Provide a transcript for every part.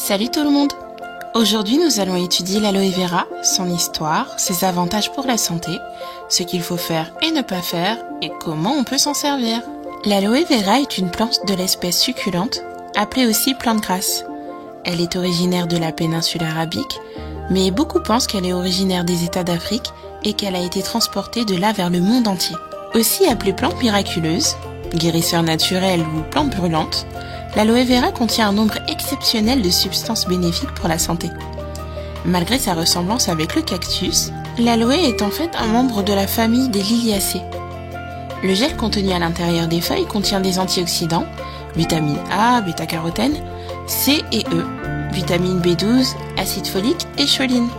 Salut tout le monde! Aujourd'hui, nous allons étudier l'aloe vera, son histoire, ses avantages pour la santé, ce qu'il faut faire et ne pas faire, et comment on peut s'en servir. L'aloe vera est une plante de l'espèce succulente, appelée aussi plante grasse. Elle est originaire de la péninsule arabique, mais beaucoup pensent qu'elle est originaire des États d'Afrique et qu'elle a été transportée de là vers le monde entier. Aussi appelée plante miraculeuse, guérisseur naturel ou plante brûlante, l'aloe vera contient un nombre exceptionnel de substances bénéfiques pour la santé. Malgré sa ressemblance avec le cactus, l'aloe est en fait un membre de la famille des liliacées. Le gel contenu à l'intérieur des feuilles contient des antioxydants, vitamine A, bêta-carotène, C et E, vitamine B12, acide folique et choline.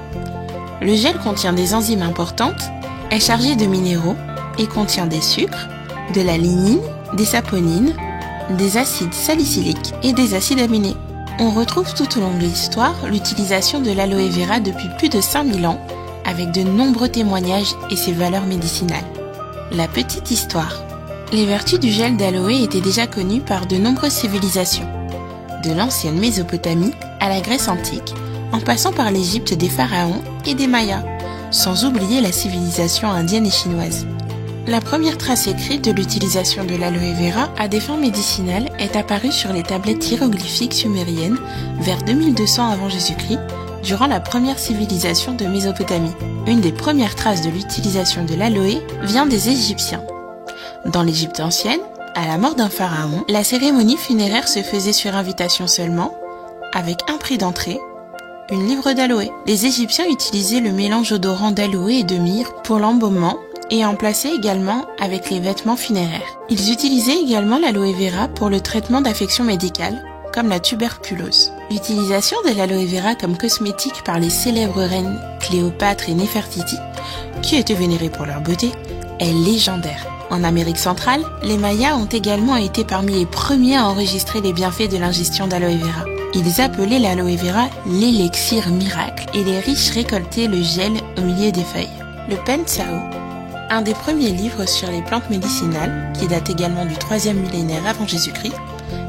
Le gel contient des enzymes importantes, est chargé de minéraux et contient des sucres, de la lignine, des saponines, des acides salicyliques et des acides aminés. On retrouve tout au long de l'histoire l'utilisation de l'aloe vera depuis plus de 5000 ans, avec de nombreux témoignages et ses valeurs médicinales. La petite histoire. Les vertus du gel d'aloe étaient déjà connues par de nombreuses civilisations, de l'ancienne Mésopotamie à la Grèce antique, en passant par l'Égypte des pharaons et des Mayas, sans oublier la civilisation indienne et chinoise. La première trace écrite de l'utilisation de l'aloe vera à des fins médicinales est apparue sur les tablettes hiéroglyphiques sumériennes vers 2200 avant Jésus-Christ, durant la première civilisation de Mésopotamie. Une des premières traces de l'utilisation de l'aloe vient des Égyptiens. Dans l'Égypte ancienne, à la mort d'un pharaon, la cérémonie funéraire se faisait sur invitation seulement, avec un prix d'entrée, une livre d'aloe. Les Égyptiens utilisaient le mélange odorant d'aloe et de myrrhe pour l'embaumement et en plaçaient également avec les vêtements funéraires. Ils utilisaient également l'aloe vera pour le traitement d'affections médicales, comme la tuberculose. L'utilisation de l'aloe vera comme cosmétique par les célèbres reines Cléopâtre et Néfertiti, qui étaient vénérées pour leur beauté, est légendaire. En Amérique centrale, les Mayas ont également été parmi les premiers à enregistrer les bienfaits de l'ingestion d'aloe vera. Ils appelaient l'aloe vera l'élixir miracle et les riches récoltaient le gel au milieu des feuilles. Le Pensao, un des premiers livres sur les plantes médicinales, qui date également du 3e millénaire avant Jésus-Christ,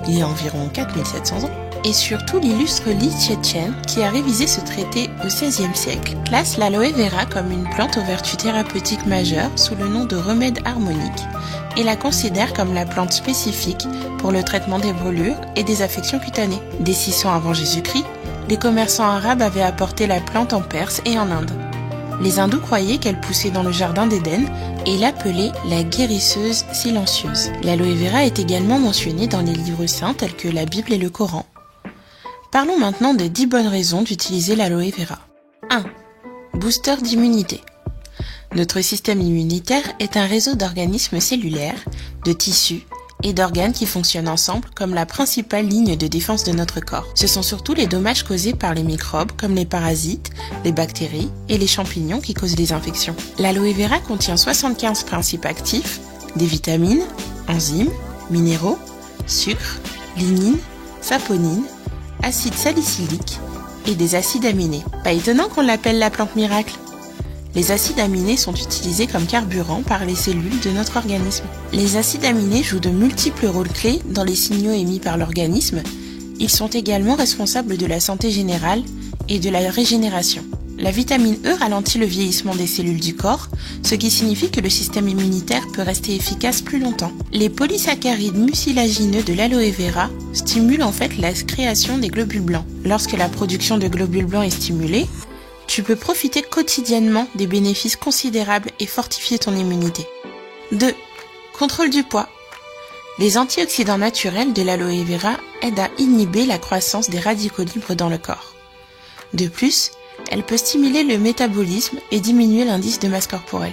il y a environ 4700 ans, et surtout l'illustre Li Tse-Chen, qui a révisé ce traité au XVIe siècle, classe l'aloe vera comme une plante aux vertus thérapeutiques majeures sous le nom de remède harmonique, et la considère comme la plante spécifique pour le traitement des brûlures et des affections cutanées. Dès 600 avant Jésus-Christ, les commerçants arabes avaient apporté la plante en Perse et en Inde. Les hindous croyaient qu'elle poussait dans le jardin d'Éden et l'appelaient la guérisseuse silencieuse. L'aloe vera est également mentionnée dans les livres saints tels que la Bible et le Coran. Parlons maintenant des 10 bonnes raisons d'utiliser l'aloe vera. 1. Booster d'immunité. Notre système immunitaire est un réseau d'organismes cellulaires, de tissus et d'organes qui fonctionnent ensemble comme la principale ligne de défense de notre corps. Ce sont surtout les dommages causés par les microbes comme les parasites, les bactéries et les champignons qui causent les infections. L'aloe vera contient 75 principes actifs, des vitamines, enzymes, minéraux, sucres, lignine, saponine, acide salicylique et des acides aminés. Pas étonnant qu'on l'appelle la plante miracle. Les acides aminés sont utilisés comme carburant par les cellules de notre organisme. Les acides aminés jouent de multiples rôles clés dans les signaux émis par l'organisme. Ils sont également responsables de la santé générale et de la régénération. La vitamine E ralentit le vieillissement des cellules du corps, ce qui signifie que le système immunitaire peut rester efficace plus longtemps. Les polysaccharides mucilagineux de l'aloe vera stimulent en fait la création des globules blancs. Lorsque la production de globules blancs est stimulée, tu peux profiter quotidiennement des bénéfices considérables et fortifier ton immunité. 2. Contrôle du poids. Les antioxydants naturels de l'aloe vera aident à inhiber la croissance des radicaux libres dans le corps. De plus, elle peut stimuler le métabolisme et diminuer l'indice de masse corporelle.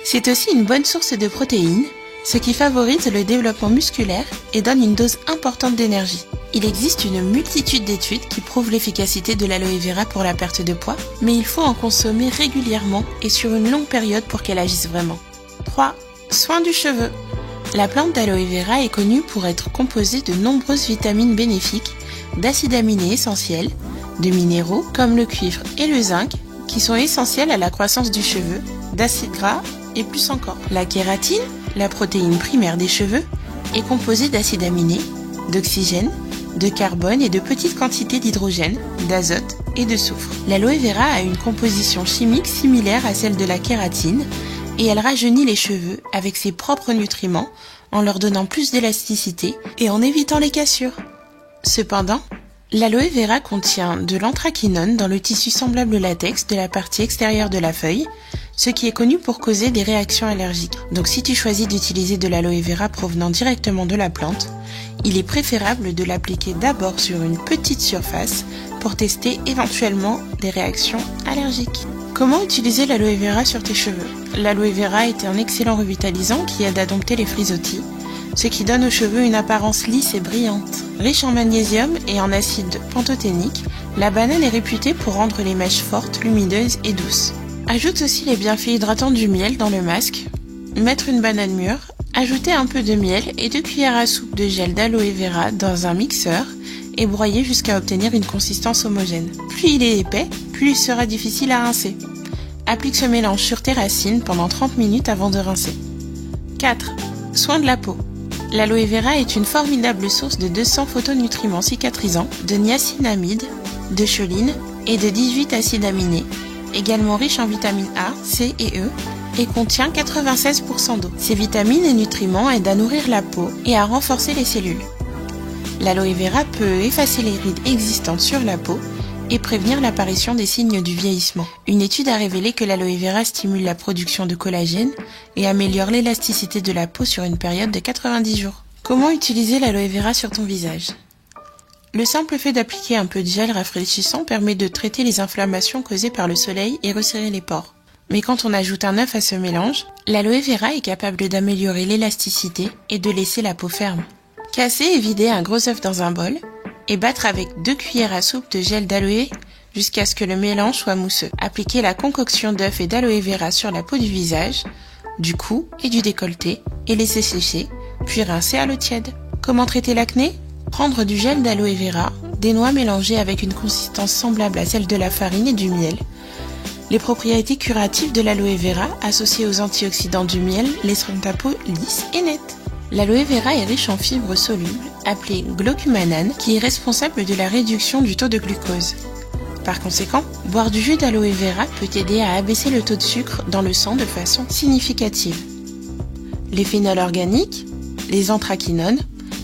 C'est aussi une bonne source de protéines, ce qui favorise le développement musculaire et donne une dose importante d'énergie. Il existe une multitude d'études qui prouvent l'efficacité de l'aloe vera pour la perte de poids, mais il faut en consommer régulièrement et sur une longue période pour qu'elle agisse vraiment. 3. Soins du cheveu. La plante d'aloe vera est connue pour être composée de nombreuses vitamines bénéfiques, d'acides aminés essentiels, de minéraux comme le cuivre et le zinc qui sont essentiels à la croissance du cheveu, d'acides gras et plus encore. La kératine, la protéine primaire des cheveux, est composée d'acides aminés, d'oxygène, de carbone et de petites quantités d'hydrogène, d'azote et de soufre. L'aloe vera a une composition chimique similaire à celle de la kératine et elle rajeunit les cheveux avec ses propres nutriments en leur donnant plus d'élasticité et en évitant les cassures. Cependant, l'aloe vera contient de l'anthraquinone dans le tissu semblable au latex de la partie extérieure de la feuille, ce qui est connu pour causer des réactions allergiques. Donc si tu choisis d'utiliser de l'aloe vera provenant directement de la plante, il est préférable de l'appliquer d'abord sur une petite surface pour tester éventuellement des réactions allergiques. Comment utiliser l'aloe vera sur tes cheveux? L'aloe vera est un excellent revitalisant qui aide à dompter les frisottis, ce qui donne aux cheveux une apparence lisse et brillante. Riche en magnésium et en acide pantothénique, la banane est réputée pour rendre les mèches fortes, lumineuses et douces. Ajoute aussi les bienfaits hydratants du miel dans le masque. Mettre une banane mûre, ajouter un peu de miel et 2 cuillères à soupe de gel d'aloe vera dans un mixeur et broyer jusqu'à obtenir une consistance homogène. Plus il est épais, plus il sera difficile à rincer. Applique ce mélange sur tes racines pendant 30 minutes avant de rincer. 4. Soin de la peau. L'aloe vera est une formidable source de 200 phytonutriments cicatrisants, de niacinamide, de choline et de 18 acides aminés, également riche en vitamines A, C et E, et contient 96% d'eau. Ces vitamines et nutriments aident à nourrir la peau et à renforcer les cellules. L'aloe vera peut effacer les rides existantes sur la peau et prévenir l'apparition des signes du vieillissement. Une étude a révélé que l'aloe vera stimule la production de collagène et améliore l'élasticité de la peau sur une période de 90 jours. Comment utiliser l'aloe vera sur ton visage? Le simple fait d'appliquer un peu de gel rafraîchissant permet de traiter les inflammations causées par le soleil et resserrer les pores. Mais quand on ajoute un œuf à ce mélange, l'aloe vera est capable d'améliorer l'élasticité et de laisser la peau ferme. Casser et vider un gros œuf dans un bol et battre avec 2 cuillères à soupe de gel d'aloe jusqu'à ce que le mélange soit mousseux. Appliquez la concoction d'œuf et d'aloe vera sur la peau du visage, du cou et du décolleté et laissez sécher, puis rincer à l'eau tiède. Comment traiter l'acné? Prendre du gel d'aloe vera, des noix mélangées avec une consistance semblable à celle de la farine et du miel. Les propriétés curatives de l'aloe vera associées aux antioxydants du miel laisseront ta peau lisse et nette. L'aloe vera est riche en fibres solubles, appelées glucomanane, qui est responsable de la réduction du taux de glucose. Par conséquent, boire du jus d'aloe vera peut t'aider à abaisser le taux de sucre dans le sang de façon significative. Les phénols organiques, les anthraquinones,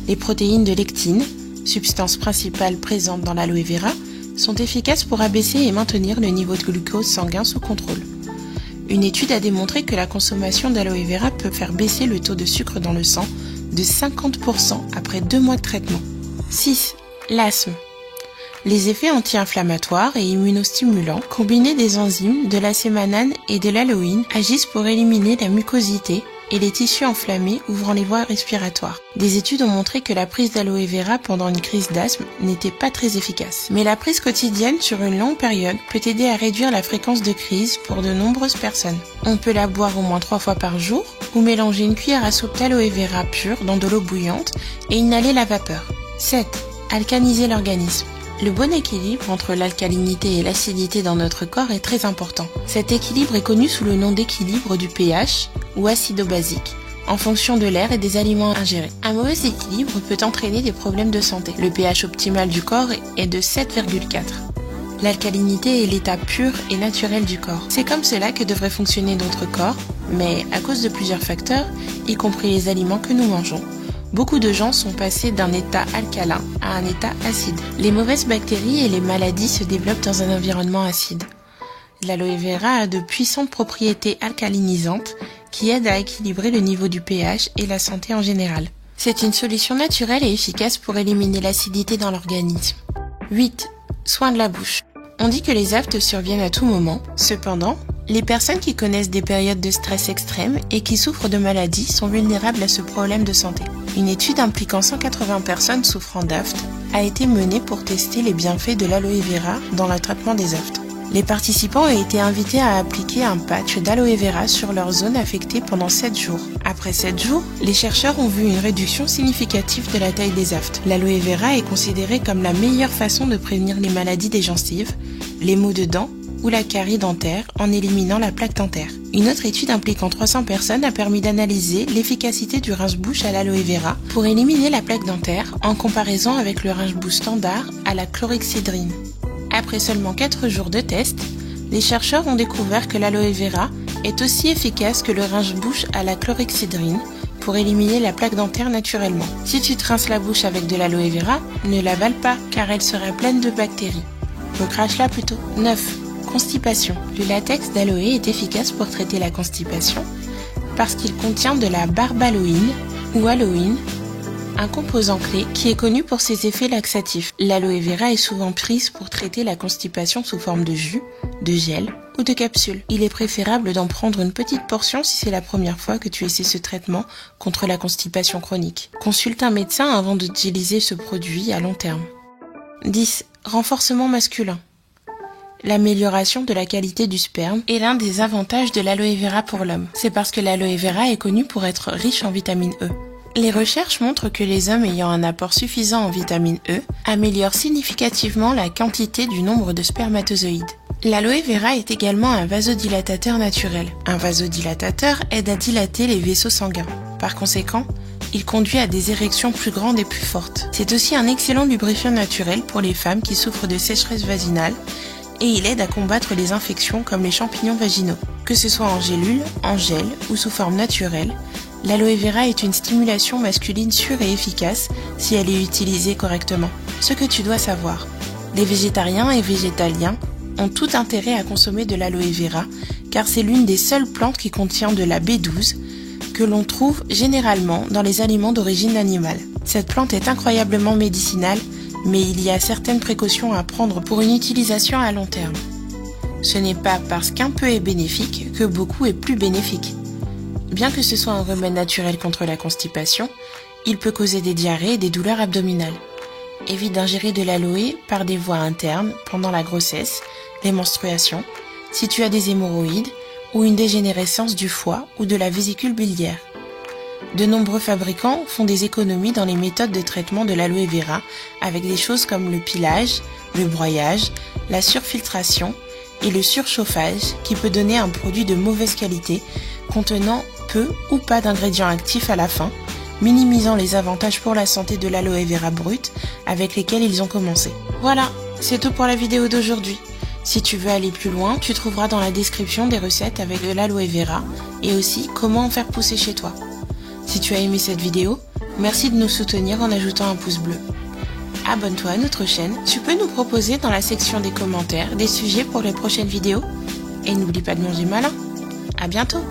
les protéines de lectine, substances principales présentes dans l'aloe vera, sont efficaces pour abaisser et maintenir le niveau de glucose sanguin sous contrôle. Une étude a démontré que la consommation d'aloe vera peut faire baisser le taux de sucre dans le sang de 50% après 2 mois de traitement. 6. L'asthme. Les effets anti-inflammatoires et immunostimulants, combinés des enzymes, de la sémanane et de l'aloïne, agissent pour éliminer la mucosité et les tissus enflammés ouvrant les voies respiratoires. Des études ont montré que la prise d'aloe vera pendant une crise d'asthme n'était pas très efficace. Mais la prise quotidienne sur une longue période peut aider à réduire la fréquence de crise pour de nombreuses personnes. On peut la boire au moins 3 fois par jour ou mélanger une cuillère à soupe d'aloe vera pure dans de l'eau bouillante et inhaler la vapeur. 7. Alcaliniser l'organisme. Le bon équilibre entre l'alcalinité et l'acidité dans notre corps est très important. Cet équilibre est connu sous le nom d'équilibre du pH ou acido-basique, en fonction de l'air et des aliments ingérés. Un mauvais équilibre peut entraîner des problèmes de santé. Le pH optimal du corps est de 7,4. L'alcalinité est l'état pur et naturel du corps. C'est comme cela que devrait fonctionner notre corps, mais à cause de plusieurs facteurs, y compris les aliments que nous mangeons, beaucoup de gens sont passés d'un état alcalin à un état acide. Les mauvaises bactéries et les maladies se développent dans un environnement acide. L'aloe vera a de puissantes propriétés alcalinisantes qui aident à équilibrer le niveau du pH et la santé en général. C'est une solution naturelle et efficace pour éliminer l'acidité dans l'organisme. 8. Soin de la bouche. On dit que les aftes surviennent à tout moment. Cependant, les personnes qui connaissent des périodes de stress extrême et qui souffrent de maladies sont vulnérables à ce problème de santé. Une étude impliquant 180 personnes souffrant d'aftes a été menée pour tester les bienfaits de l'aloe vera dans le traitement des aftes. Les participants ont été invités à appliquer un patch d'aloe vera sur leur zone affectée pendant 7 jours. Après 7 jours, les chercheurs ont vu une réduction significative de la taille des aftes. L'aloe vera est considérée comme la meilleure façon de prévenir les maladies des gencives, les maux de dents ou la carie dentaire en éliminant la plaque dentaire. Une autre étude impliquant 300 personnes a permis d'analyser l'efficacité du rince-bouche à l'aloe vera pour éliminer la plaque dentaire en comparaison avec le rince-bouche standard à la chlorhexidrine. Après seulement 4 jours de test, les chercheurs ont découvert que l'aloe vera est aussi efficace que le rince-bouche à la chlorhexidrine pour éliminer la plaque dentaire naturellement. Si tu te rinces la bouche avec de l'aloe vera, ne l'avale pas car elle sera pleine de bactéries. Recrache-la plutôt. 9. Constipation. Le latex d'aloe est efficace pour traiter la constipation parce qu'il contient de la barbaloïne ou aloïne, un composant clé qui est connu pour ses effets laxatifs. L'aloe vera est souvent prise pour traiter la constipation sous forme de jus, de gel ou de capsule. Il est préférable d'en prendre une petite portion si c'est la première fois que tu essaies ce traitement contre la constipation chronique. Consulte un médecin avant d'utiliser ce produit à long terme. 10. Renforcement masculin. L'amélioration de la qualité du sperme est l'un des avantages de l'aloe vera pour l'homme. C'est parce que l'aloe vera est connu pour être riche en vitamine E. Les recherches montrent que les hommes ayant un apport suffisant en vitamine E améliorent significativement la quantité du nombre de spermatozoïdes. L'aloe vera est également un vasodilatateur naturel. Un vasodilatateur aide à dilater les vaisseaux sanguins. Par conséquent, il conduit à des érections plus grandes et plus fortes. C'est aussi un excellent lubrifiant naturel pour les femmes qui souffrent de sécheresse vaginale et il aide à combattre les infections comme les champignons vaginaux. Que ce soit en gélule, en gel ou sous forme naturelle, l'aloe vera est une stimulation masculine sûre et efficace si elle est utilisée correctement. Ce que tu dois savoir, les végétariens et végétaliens ont tout intérêt à consommer de l'aloe vera car c'est l'une des seules plantes qui contient de la B12 que l'on trouve généralement dans les aliments d'origine animale. Cette plante est incroyablement médicinale, mais il y a certaines précautions à prendre pour une utilisation à long terme. Ce n'est pas parce qu'un peu est bénéfique que beaucoup est plus bénéfique. Bien que ce soit un remède naturel contre la constipation, il peut causer des diarrhées et des douleurs abdominales. Évite d'ingérer de l'aloe par des voies internes pendant la grossesse, les menstruations, si tu as des hémorroïdes ou une dégénérescence du foie ou de la vésicule biliaire. De nombreux fabricants font des économies dans les méthodes de traitement de l'aloe vera avec des choses comme le pilage, le broyage, la surfiltration et le surchauffage qui peut donner un produit de mauvaise qualité contenant peu ou pas d'ingrédients actifs à la fin, minimisant les avantages pour la santé de l'aloe vera brute avec lesquels ils ont commencé. Voilà, c'est tout pour la vidéo d'aujourd'hui. Si tu veux aller plus loin, tu trouveras dans la description des recettes avec de l'aloe vera et aussi comment en faire pousser chez toi. Si tu as aimé cette vidéo, merci de nous soutenir en ajoutant un pouce bleu. Abonne-toi à notre chaîne, tu peux nous proposer dans la section des commentaires des sujets pour les prochaines vidéos. Et n'oublie pas de manger malin. À bientôt!